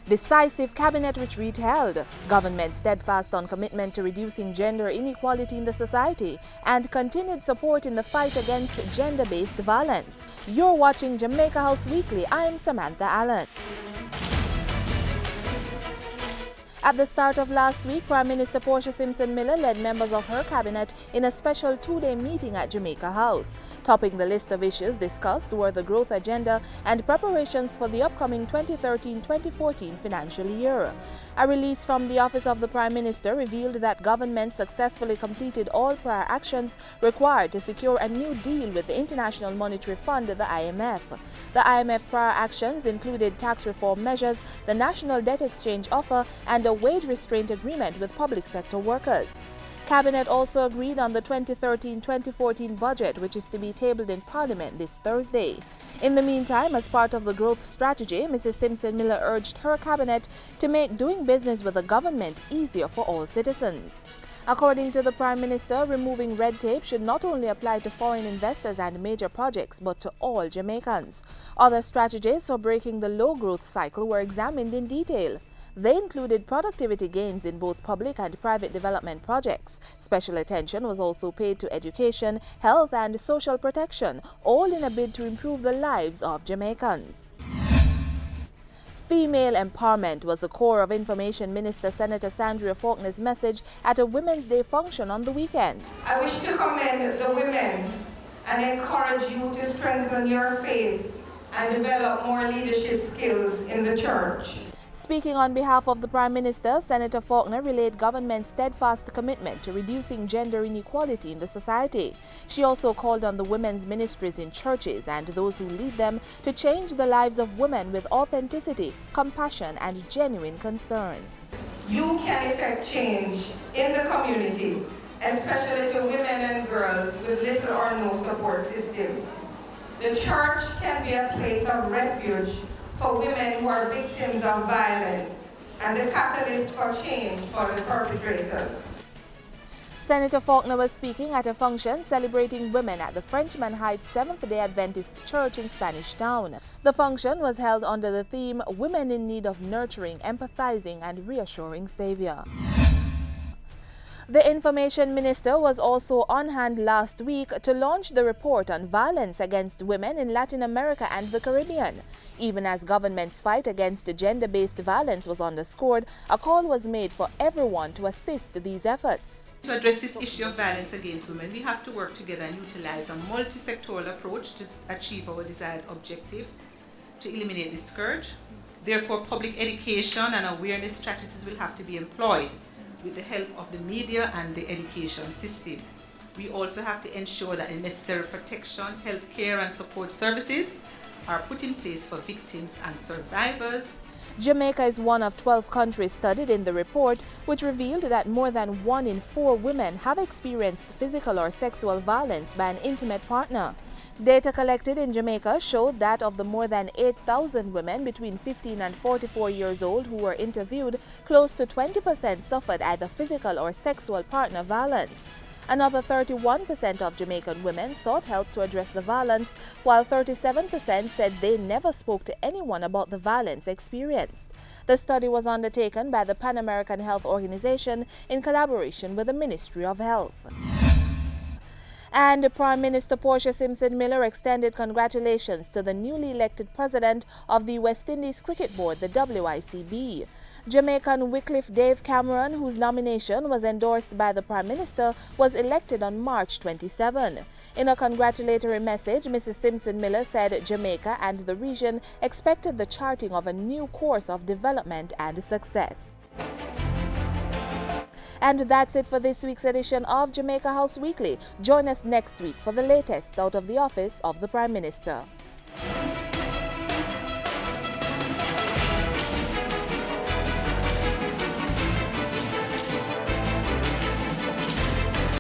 Decisive cabinet retreat held. Government steadfast on commitment to reducing gender inequality in the society and continued support in the fight against gender-based violence. You're watching Jamaica House Weekly. I'm Samantha Allen. At the start of last week, Prime Minister Portia Simpson Miller led members of her cabinet in a special two-day meeting at Jamaica House. Topping the list of issues discussed were the growth agenda and preparations for the upcoming 2013-2014 financial year. A release from the Office of the Prime Minister revealed that government successfully completed all prior actions required to secure a new deal with the International Monetary Fund, the IMF. The IMF prior actions included tax reform measures, the national debt exchange offer, and a wage restraint agreement with public sector workers. Cabinet also agreed on the 2013-2014 budget, which is to be tabled in Parliament this Thursday. In the meantime, as part of the growth strategy, Mrs. Simpson Miller urged her cabinet to make doing business with the government easier for all citizens. According to the Prime Minister, removing red tape should not only apply to foreign investors and major projects, but to all Jamaicans. Other strategies for breaking the low growth cycle were examined in detail. They included productivity gains in both public and private development projects. Special attention was also paid to education, health and social protection, all in a bid to improve the lives of Jamaicans. Female empowerment was the core of Information Minister Senator Sandria Faulkner's message at a Women's Day function on the weekend. I wish to commend the women and encourage you to strengthen your faith and develop more leadership skills in the church. Speaking on behalf of the Prime Minister, Senator Faulkner relayed government's steadfast commitment to reducing gender inequality in the society. She also called on the women's ministries in churches and those who lead them to change the lives of women with authenticity, compassion, and genuine concern. You can effect change in the community, especially to women and girls with little or no support system. The church can be a place of refuge for women who are victims of violence and the catalyst for change for the perpetrators. Senator Faulkner was speaking at a function celebrating women at the Frenchman Heights Seventh-day Adventist Church in Spanish Town. The function was held under the theme Women in Need of Nurturing, Empathizing and Reassuring Savior. The Information Minister was also on hand last week to launch the report on violence against women in Latin America and the Caribbean. Even as government's fight against gender-based violence was underscored, a call was made for everyone to assist these efforts. To address this issue of violence against women, we have to work together and utilize a multi-sectoral approach to achieve our desired objective, to eliminate the scourge. Therefore, public education and awareness strategies will have to be employed with the help of the media and the education system. We also have to ensure that the necessary protection, healthcare and support services are put in place for victims and survivors. Jamaica is one of 12 countries studied in the report, which revealed that more than 1 in 4 women have experienced physical or sexual violence by an intimate partner. Data collected in Jamaica showed that of the more than 8,000 women between 15 and 44 years old who were interviewed, close to 20% suffered either physical or sexual partner violence. Another 31% of Jamaican women sought help to address the violence, while 37% said they never spoke to anyone about the violence experienced. The study was undertaken by the Pan American Health Organization in collaboration with the Ministry of Health. And Prime Minister Portia Simpson Miller extended congratulations to the newly elected president of the West Indies Cricket Board, the WICB. Jamaican Wycliffe Dave Cameron, whose nomination was endorsed by the Prime Minister, was elected on March 27. In a congratulatory message, Mrs. Simpson Miller said Jamaica and the region expected the charting of a new course of development and success. And that's it for this week's edition of Jamaica House Weekly. Join us next week for the latest out of the office of the Prime Minister.